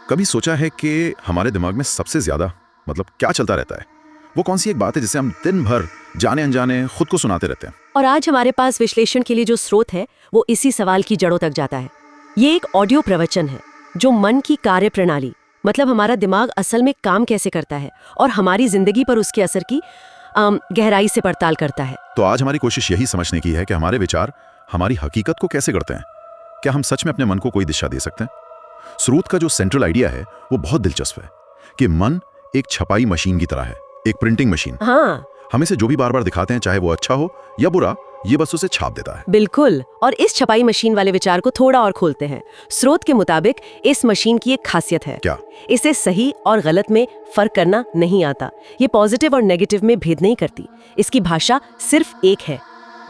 कभी सोचा है कि हमारे दिमाग में सबसे ज्यादा क्या चलता रहता है? वो कौन सी एक बात है जिसे हम दिन भर जाने अनजाने खुद को सुनाते रहते हैं? और आज हमारे पास विश्लेषण के लिए जो स्रोत है वो इसी सवाल की जड़ों तक जाता है। ये एक ऑडियो प्रवचन है जो मन की कार्य प्रणाली हमारा दिमाग असल में काम कैसे करता है और हमारी जिंदगी पर उसके असर की गहराई से पड़ताल करता है। तो आज हमारी कोशिश यही समझने की है कि हमारे विचार हमारी हकीकत को कैसे करते हैं। क्या हम सच में अपने मन को कोई दिशा दे सकते हैं? स्रोत का जो सेंट्रल आइडिया है वो बहुत दिलचस्प है कि मन एक छपाई मशीन की तरह है, एक प्रिंटिंग मशीन। हाँ, हम इसे जो भी बार बार दिखाते हैं, चाहे वो अच्छा हो या बुरा, ये बस उसे छाप देता है। बिल्कुल। और इस छपाई मशीन वाले विचार को थोड़ा और खोलते हैं। स्रोत के मुताबिक इस मशीन की एक खासियत है। क्या? इसे सही और गलत में फर्क करना नहीं आता। ये पॉजिटिव और नेगेटिव में भेद नहीं करती। इसकी भाषा सिर्फ एक है,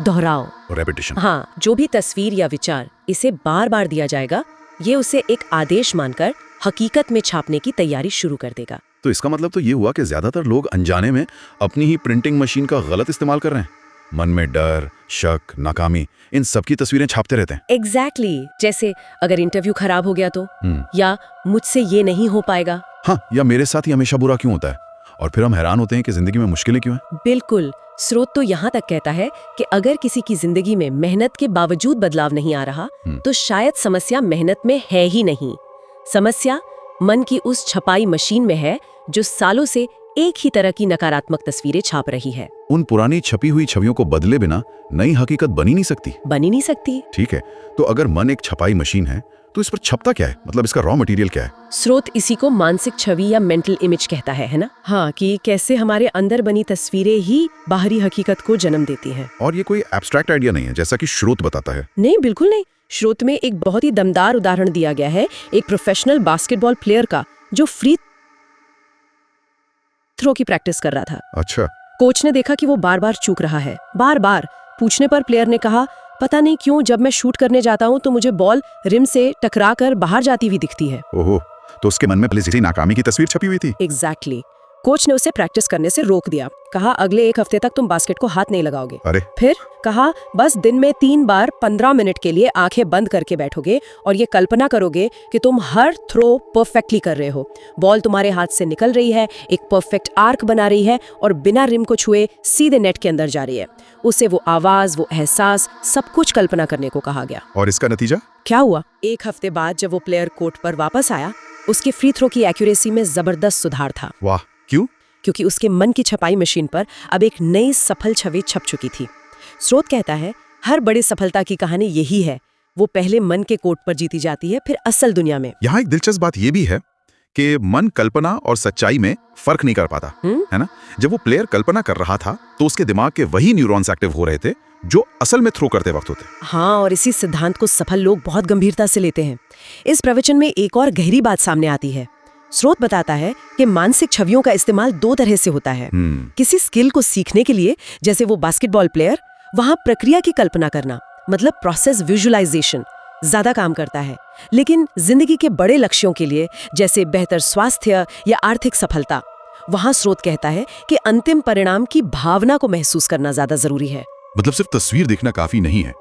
दोहराओ, रेपिटेशन। हाँ, जो भी तस्वीर या विचार इसे बार बार दिया जाएगा, ये उसे एक आदेश मानकर हकीकत में छापने की तैयारी शुरू कर देगा। तो इसका मतलब तो ये हुआ कि ज्यादातर लोग अनजाने में अपनी ही प्रिंटिंग मशीन का गलत इस्तेमाल कर रहे हैं। मन में डर, शक, नाकामी, इन सब की तस्वीरें छापते रहते हैं। एग्जैक्टली। जैसे अगर इंटरव्यू खराब हो गया तो, या मुझसे ये नहीं हो पाएगा, हाँ, या मेरे साथ ही हमेशा बुरा क्यों होता है, और फिर हम हैरान होते हैं कि जिंदगी में मुश्किलें क्यों हैं। बिल्कुल। स्रोत तो यहाँ तक कहता है कि अगर किसी की जिंदगी में मेहनत के बावजूद बदलाव नहीं आ रहा, तो शायद समस्या मेहनत में है ही नहीं। समस्या मन की उस छपाई मशीन में है जो सालों से एक ही तरह की नकारात्मक तस्वीरें छाप रही है। उन पुरानी छपी हुई छवियों को बदले बिना नई हकीकत बनी नहीं सकती। ठीक है, तो अगर मन एक छपाई मशीन है तो इस पर छपता क्या है? इसका रॉ मटेरियल क्या है? स्रोत इसी को मानसिक छवि या मेंटल इमेज कहता है ना? हाँ, कि कैसे हमारे अंदर बनी तस्वीरें ही बाहरी हकीकत को जन्म देती हैं। और ये कोई एब्स्ट्रैक्ट आइडिया नहीं है जैसा कि स्रोत बताता है। नहीं, बिल्कुल नहीं। स्रोत में एक बहुत ही दमदार उदाहरण दिया गया है, एक प्रोफेशनल बास्केटबॉल प्लेयर का जो फ्री थ्रो की प्रैक्टिस कर रहा था। अच्छा। कोच ने देखा कि वो बार बार चूक रहा है। बार बार पूछने पर प्लेयर ने कहा, पता नहीं क्यों जब मैं शूट करने जाता हूँ तो मुझे बॉल रिम से टकरा कर बाहर जाती हुई दिखती है। ओहो, तो उसके मन में पहले से नाकामी की तस्वीर छपी हुई थी। एग्जैक्टली। कोच ने उसे प्रैक्टिस करने से रोक दिया। कहा, अगले 1 हफ्ते तक तुम बास्केट को हाथ नहीं लगाओगे। अरे! फिर कहा, बस दिन में 3 बार 15 मिनट के लिए आंखें बंद करके बैठोगे और ये कल्पना करोगे कि तुम हर थ्रो परफेक्टली कर रहे हो। बॉल तुम्हारे हाथ से निकल रही है, एक परफेक्ट आर्क बना रही है और बिना रिम को छुए सीधे नेट के अंदर जा रही है। उसे वो आवाज, वो एहसास, सब कुछ कल्पना करने को कहा गया। और इसका नतीजा क्या हुआ? 1 हफ्ते बाद जब वो प्लेयर कोर्ट पर वापस आया, उसके फ्री थ्रो की एक्यूरेसी में जबरदस्त सुधार था। वाह! क्यों? क्योंकि उसके मन की छपाई मशीन पर अब एक नई सफल छवि छप चुकी थी। स्रोत कहता है, हर बड़ी सफलता की कहानी यही है। वो पहले मन के कोर्ट पर जीती जाती है, फिर असल दुनिया में। यहाँ एक दिलचस्प बात यह भी है कि मन कल्पना और सच्चाई में फर्क नहीं कर पाता, है ना? जब वो प्लेयर कल्पना कर रहा था तो उसके दिमाग के वही न्यूरॉन्स एक्टिव हो रहे थे जो असल में थ्रो करते वक्त होते। हाँ, और इसी सिद्धांत को सफल लोग बहुत गंभीरता से लेते हैं। इस प्रवचन में एक और गहरी बात सामने आती है। स्रोत बताता है कि मानसिक छवियों का इस्तेमाल 2 तरह से होता है। किसी स्किल को सीखने के लिए, जैसे वो बास्केटबॉल प्लेयर, वहां प्रक्रिया की कल्पना करना, प्रोसेस विजुअलाइजेशन, ज्यादा काम करता है। लेकिन जिंदगी के बड़े लक्ष्यों के लिए, जैसे बेहतर स्वास्थ्य या आर्थिक सफलता, वहां स्रोत कहता है कि अंतिम परिणाम की भावना को महसूस करना ज्यादा जरूरी है। सिर्फ तस्वीर देखना काफी नहीं है,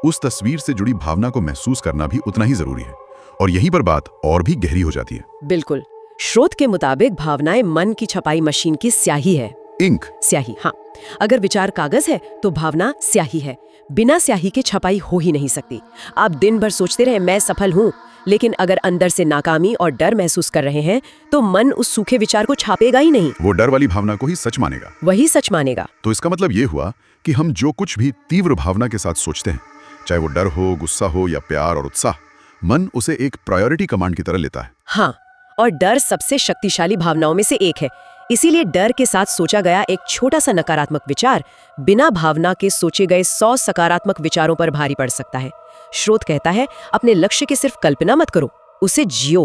उस तस्वीर से जुड़ी भावना को महसूस करना भी उतना ही जरूरी है। और यहीं पर बात और भी गहरी हो जाती है। बिल्कुल। स्रोत के मुताबिक भावनाएं मन की छपाई मशीन की स्याही है। इंक। स्याही, हाँ। अगर विचार कागज है तो भावना स्याही है। बिना स्याही के छपाई हो ही नहीं सकती। आप दिन भर सोचते रहे मैं सफल हूँ, लेकिन अगर अंदर से नाकामी और डर महसूस कर रहे हैं तो मन उस सूखे विचार को छापेगा ही नहीं। वो डर वाली भावना को ही सच मानेगा। वही सच मानेगा। तो इसका मतलब ये हुआ कि हम जो कुछ भी तीव्र भावना के साथ सोचते हैं, चाहे वो डर हो, गुस्सा हो या प्यार और उत्साह, मन उसे एक प्रायोरिटी कमांड की तरह लेता है। हाँ, और डर सबसे शक्तिशाली भावनाओं में से एक है। इसीलिए डर के साथ सोचा गया एक छोटा सा नकारात्मक विचार बिना भावना के सोचे गए 100 सकारात्मक विचारों पर भारी पड़ सकता है। स्रोत कहता है, अपने लक्ष्य की सिर्फ कल्पना मत करो, उसे जियो।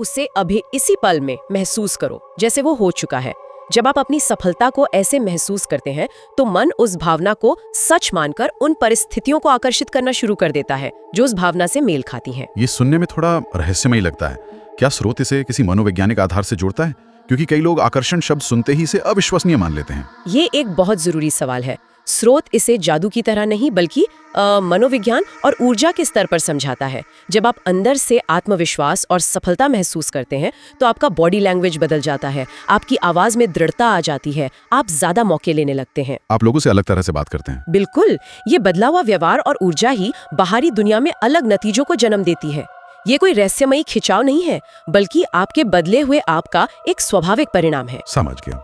उसे अभी इसी पल में महसूस करो जैसे वो हो चुका है। जब आप अपनी सफलता को ऐसे महसूस करते हैं तो मन उस भावना को सच मानकर उन परिस्थितियों को आकर्षित करना शुरू कर देता है जो उस भावना से मेल खाती हैं। ये सुनने में थोड़ा रहस्यमय लगता है। क्या स्रोत इसे किसी मनोवैज्ञानिक आधार से जोड़ता है? क्योंकि कई लोग आकर्षण शब्द सुनते ही इसे अविश्वसनीय मान लेते हैं। ये एक बहुत जरूरी सवाल है। स्रोत इसे जादू की तरह नहीं बल्कि मनोविज्ञान और ऊर्जा के स्तर पर समझाता है। जब आप अंदर से आत्मविश्वास और सफलता महसूस करते हैं तो आपका बॉडी लैंग्वेज बदल जाता है, आपकी आवाज में दृढ़ता आ जाती है, आप ज्यादा मौके लेने लगते हैं। आप लोगों से अलग तरह से बात करते हैं। बिल्कुल, ये बदला हुआ व्यवहार और ऊर्जा ही बाहरी दुनिया में अलग नतीजों को जन्म देती है। ये कोई रहस्यमयी खिंचाव नहीं है, बल्कि आपके बदले हुए आप का एक स्वाभाविक परिणाम है। समझ गया।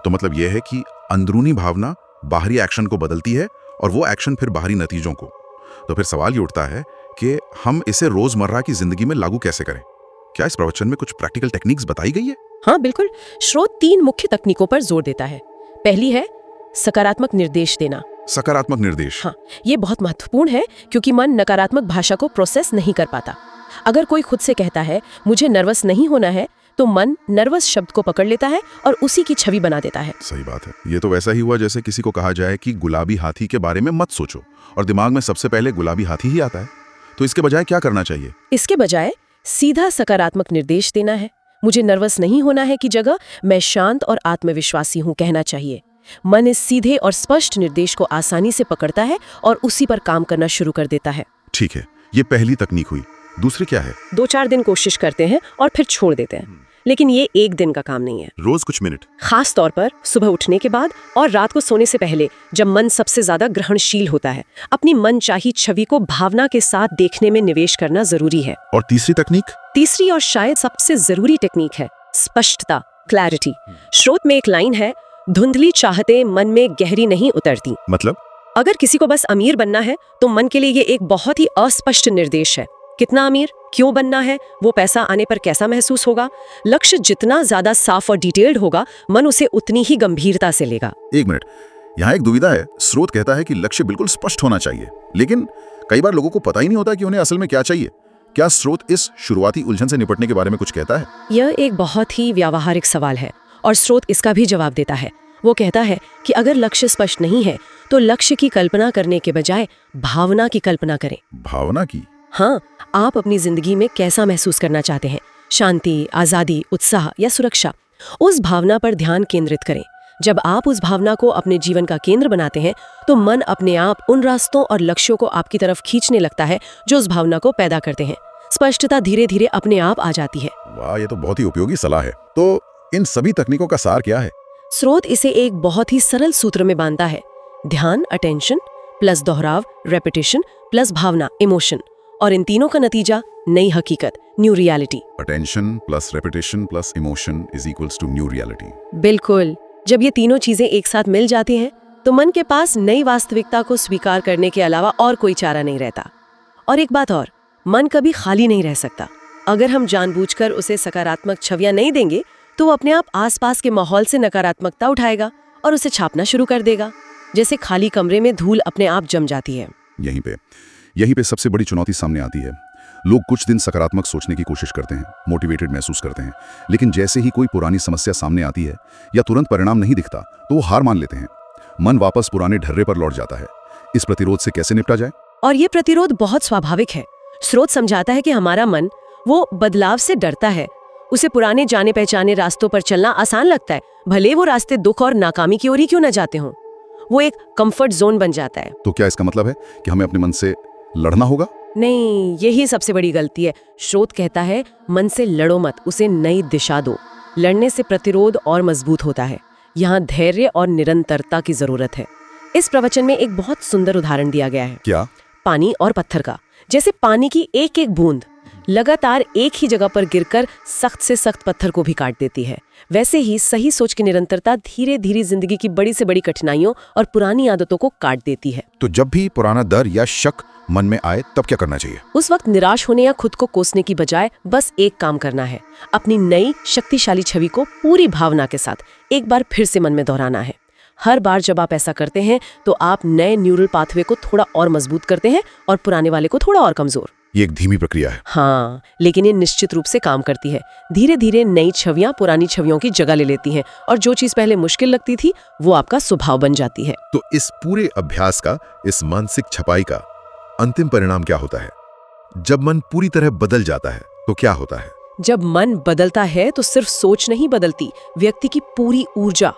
तो मतलब यह है कि अंदरूनी भावना बाहरी एक्शन को बदलती है और वो एक्शन फिर बाहरी नतीजों को। तो फिर सवाल ये उठता है कि हम इसे रोजमर्रा की जिंदगी में लागू कैसे करें? क्या इस प्रवचन में कुछ प्रैक्टिकल टेक्निक्स बताई गई है? हाँ बिल्कुल, स्रोत 3 मुख्य तकनीकों पर जोर देता है। पहली है सकारात्मक निर्देश देना। सकारात्मक निर्देश। हाँ, ये बहुत महत्वपूर्ण है क्योंकि मन नकारात्मक भाषा को प्रोसेस नहीं कर पाता। अगर कोई खुद से कहता है मुझे नर्वस नहीं होना है, तो मन नर्वस शब्द को पकड़ लेता है और उसी की छवि बना देता है। सही बात है। ये तो वैसा ही हुआ जैसे किसी को कहा जाए कि गुलाबी हाथी के बारे में मत सोचो और दिमाग में सबसे पहले गुलाबी हाथी ही आता है। तो इसके बजाय क्या करना चाहिए? इसके बजाय सीधा सकारात्मक निर्देश देना है। मुझे नर्वस नहीं होना है की जगह मैं शांत और आत्मविश्वासी हूँ कहना चाहिए। मन इस सीधे और स्पष्ट निर्देश को आसानी से पकड़ता है और उसी पर काम करना शुरू कर देता है। ठीक है, ये पहली तकनीक हुई। दूसरी क्या है? 2-4 दिन कोशिश करते हैं और फिर छोड़ देते हैं। लेकिन ये एक दिन का काम नहीं है। रोज कुछ मिनट, खास तौर पर सुबह उठने के बाद और रात को सोने से पहले, जब मन सबसे ज्यादा ग्रहणशील होता है, अपनी मनचाही छवि को भावना के साथ देखने में निवेश करना जरूरी है। और तीसरी तकनीक? तीसरी और शायद सबसे जरूरी टेक्निक है स्पष्टता, क्लैरिटी। स्रोत में एक लाइन है, धुंधली चाहते मन में गहरी नहीं उतरती। मतलब अगर किसी को बस अमीर बनना है तो मन के लिए ये एक बहुत ही अस्पष्ट निर्देश है। कितना अमीर, क्यों बनना है, वो पैसा आने पर कैसा महसूस होगा। लक्ष्य जितना ज्यादा साफ और डिटेल्ड होगा, मन उसे उतनी ही गंभीरता से लेगा। एक मिनट, यहाँ एक दुविधा है। स्रोत कहता है कि लक्ष्य बिल्कुल स्पष्ट होना चाहिए, लेकिन कई बार लोगों को पता ही नहीं होता कि उन्हें असल में क्या चाहिए। क्या स्रोत इस शुरुआती उलझन से निपटने के बारे में कुछ कहता है? यह एक बहुत ही व्यावहारिक सवाल है और स्रोत इसका भी जवाब देता है। वो कहता है कि अगर लक्ष्य स्पष्ट नहीं है तो लक्ष्य की कल्पना करने के बजाय भावना की कल्पना करें। भावना की? हाँ, आप अपनी जिंदगी में कैसा महसूस करना चाहते हैं, शांति, आजादी, उत्साह या सुरक्षा, उस भावना पर ध्यान केंद्रित करें। जब आप उस भावना को अपने जीवन का केंद्र बनाते हैं तो मन अपने आप उन रास्तों और लक्ष्यों को आपकी तरफ खींचने लगता है जो उस भावना को पैदा करते हैं। स्पष्टता धीरे धीरे अपने आप आ जाती है। वाह, ये तो बहुत ही उपयोगी सलाह है। तो इन सभी तकनीकों का सार क्या है? स्रोत इसे एक बहुत ही सरल सूत्र में बांधता है, ध्यान, अटेंशन प्लस दोहराव, रेपिटेशन प्लस भावना, इमोशन, और इन तीनों का नतीजा नई हकीकत, new reality. Attention plus repetition plus emotion is equals to new reality. बिल्कुल, जब ये तीनों चीजें एक साथ मिल जाती हैं तो मन के पास नई वास्तविकता को स्वीकार करने के अलावा और कोई चारा नहीं रहता। और एक बात और, मन कभी खाली नहीं रह सकता। अगर हम जानबूझकर उसे सकारात्मक छवियां नहीं देंगे तो वो अपने आप आसपास के माहौल से नकारात्मकता उठाएगा और उसे छापना शुरू कर देगा, जैसे खाली कमरे में धूल अपने आप जम जाती है। यहीं पे सबसे बड़ी चुनौती सामने आती है। लोग कुछ दिन सकारात्मक सोचने की कोशिश करते हैं, मोटिवेटेड महसूस करते हैं, लेकिन जैसे ही कोई पुरानी समस्या सामने आती है या तुरंत परिणाम नहीं दिखता तो वो हार मान लेते हैं। मन वापस पुराने ढर्रे पर लौट जाता है। इस प्रतिरोध से कैसे निपटा जाए? और ये प्रतिरोध बहुत स्वाभाविक है। स्रोत समझाता है कि हमारा मन वो बदलाव से डरता है। उसे पुराने जाने पहचाने रास्तों पर चलना आसान लगता है, भले वो रास्ते दुख और नाकामी की ओर ही क्यों न जाते हों। वो एक कंफर्ट जोन बन जाता है। तो क्या इसका मतलब है कि हमें अपने मन से लड़ना होगा? नहीं, यही सबसे बड़ी गलती है। स्रोत कहता है मन से लड़ो मत, उसे नई दिशा दो। लड़ने से प्रतिरोध और मजबूत होता है। यहाँ धैर्य और निरंतरता की जरूरत है। इस प्रवचन में एक बहुत सुंदर उदाहरण दिया गया है। क्या? पानी और पत्थर का। जैसे पानी की एक एक बूंद लगातार एक ही जगह पर गिरकर सख्त से सख्त पत्थर को भी काट देती है, वैसे ही सही सोच की निरंतरता धीरे धीरे जिंदगी की बड़ी से बड़ी कठिनाइयों और पुरानी आदतों को काट देती है। तो जब भी पुराना डर या शक मन में आए तब क्या करना चाहिए? उस वक्त निराश होने या खुद को कोसने की बजाय बस एक काम करना है, अपनी नई शक्तिशाली छवि को पूरी भावना के साथ एक बार फिर से मन में दोहराना है। हर बार जब आप ऐसा करते हैं तो आप नए न्यूरल पाथवे को थोड़ा और मजबूत करते हैं और पुराने वाले को थोड़ा और कमजोर। ये एक धीमी प्रक्रिया है। हाँ, लेकिन ये निश्चित रूप से काम करती है। धीरे धीरे नई छवियां पुरानी छवियों की जगह ले लेती हैं और जो चीज पहले मुश्किल लगती थी वो आपका स्वभाव बन जाती है। तो इस पूरे अभ्यास का, इस मानसिक छपाई का अंतिम परिणाम क्या होता है? जब मन पूरी तरह बदल जाता है तो क्या होता है? जब मन बदलता है तो सिर्फ सोच नहीं बदलती, व्यक्ति की पूरी ऊर्जा,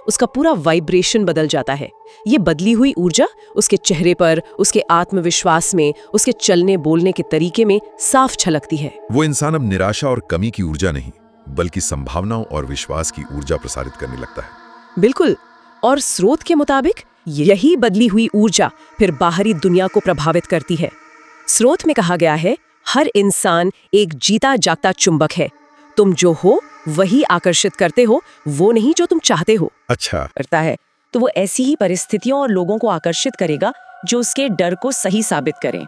उसका पूरा वाइब्रेशन बदल जाता है। ये बदली हुई ऊर्जा उसके चेहरे पर, उसके आत्मविश्वास में, उसके चलने बोलने के तरीके में साफ झलकती है। वो इंसान अब निराशा और कमी की ऊर्जा नहीं, बल्कि संभावनाओं और विश्वास की ऊर्जा प्रसारित करने लगता है। बिल्कुल। और स्रोत के मुताबिक यही बदली हुई ऊर्जा फिर बाहरी दुनिया को प्रभावित करती है। स्रोत में कहा गया है, हर इंसान एक जीता जागता चुंबक है। तुम जो हो वही आकर्षित करते हो, वो नहीं जो तुम चाहते हो। अच्छा। करता है तो वो ऐसी ही परिस्थितियों और लोगों को आकर्षित करेगा जो उसके डर को सही साबित करें।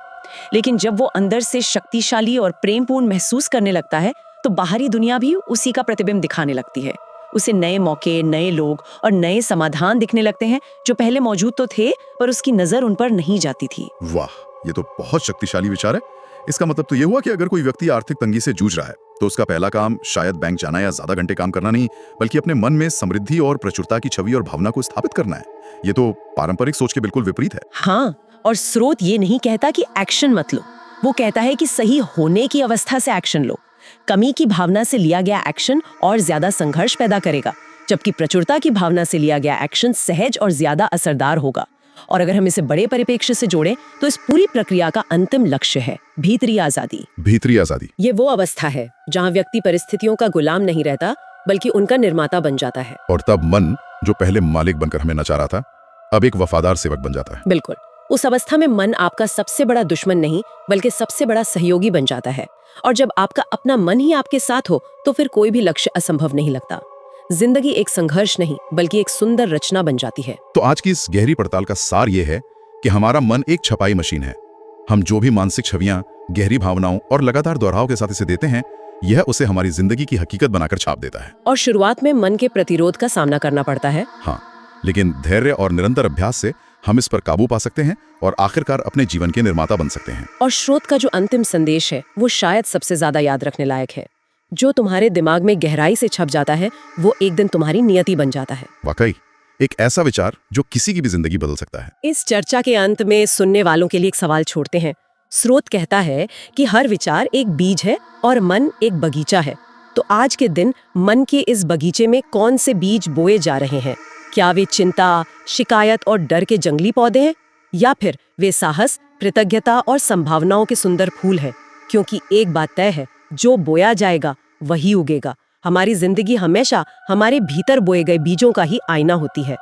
लेकिन जब वो अंदर से शक्तिशाली और प्रेमपूर्ण महसूस करने लगता है तो बाहरी दुनिया भी उसी का प्रतिबिंब दिखाने लगती है। उसे नए मौके, नए लोग और नए समाधान दिखने लगते हैं जो पहले मौजूद तो थे पर उसकी नजर उन पर नहीं जाती थी। वाह, ये तो बहुत शक्तिशाली विचार है। इसका मतलब तो ये हुआ कि अगर कोई व्यक्ति आर्थिक तंगी से जूझ रहा है तो उसका पहला काम शायद बैंक जाना या ज्यादा घंटे काम करना नहीं, बल्कि अपने मन में समृद्धि और प्रचुरता की छवि और भावना को स्थापित करना है। ये तो पारंपरिक सोच के बिल्कुल विपरीत है। हाँ, और स्रोत ये नहीं कहता कि एक्शन मत लो, वो कहता है कि सही होने की अवस्था से एक्शन लो। कमी की भावना से लिया गया एक्शन और ज्यादा संघर्ष पैदा करेगा, जबकि प्रचुरता की भावना से लिया गया एक्शन सहज और ज्यादा असरदार होगा। और अगर हम इसे बड़े परिप्रेक्ष्य से जोड़ें तो इस पूरी प्रक्रिया का अंतिम लक्ष्य है भीतरी आजादी। भीतरी आजादी। ये वो अवस्था है जहाँ व्यक्ति परिस्थितियों का गुलाम नहीं रहता बल्कि उनका निर्माता बन जाता है। और तब मन, जो पहले मालिक बनकर हमें नचा रहा था, अब एक वफादार सेवक बन जाता है। बिल्कुल। उस अवस्था में मन आपका सबसे बड़ा दुश्मन नहीं बल्कि सबसे बड़ा सहयोगी बन जाता है। और जब आपका अपना मन ही आपके साथ हो तो फिर कोई भी लक्ष्य असंभव नहीं लगता। जिंदगी एक संघर्ष नहीं बल्कि एक सुंदर रचना बन जाती है। तो आज की इस गहरी पड़ताल का सार ये है कि हमारा मन एक छपाई मशीन है। हम जो भी मानसिक छवियां, गहरी भावनाओं और लगातार दोहराव के साथ इसे देते हैं, यह उसे हमारी जिंदगी की हकीकत बनाकर छाप देता है। और शुरुआत में मन के प्रतिरोध का सामना करना पड़ता है। हाँ, लेकिन धैर्य और निरंतर अभ्यास से हम इस पर काबू पा सकते हैं और आखिरकार अपने जीवन के निर्माता बन सकते हैं। और स्रोत का जो अंतिम संदेश है वो शायद सबसे ज्यादा याद रखने लायक है। जो तुम्हारे दिमाग में गहराई से छप जाता है वो एक दिन तुम्हारी नियति बन जाता है। वाकई एक ऐसा विचार जो किसी की भी जिंदगी बदल सकता है। इस चर्चा के अंत में सुनने वालों के लिए एक सवाल छोड़ते हैं। स्रोत कहता है कि हर विचार एक बीज है और मन एक बगीचा है। तो आज के दिन मन के इस बगीचे में कौन से बीज बोए जा रहे हैं? क्या वे चिंता, शिकायत और डर के जंगली पौधे हैं, या फिर वे साहस, कृतज्ञता और संभावनाओं के सुंदर फूल हैं? क्योंकि एक बात तय है, जो बोया जाएगा वही उगेगा। हमारी जिंदगी हमेशा हमारे भीतर बोए गए बीजों का ही आईना होती है।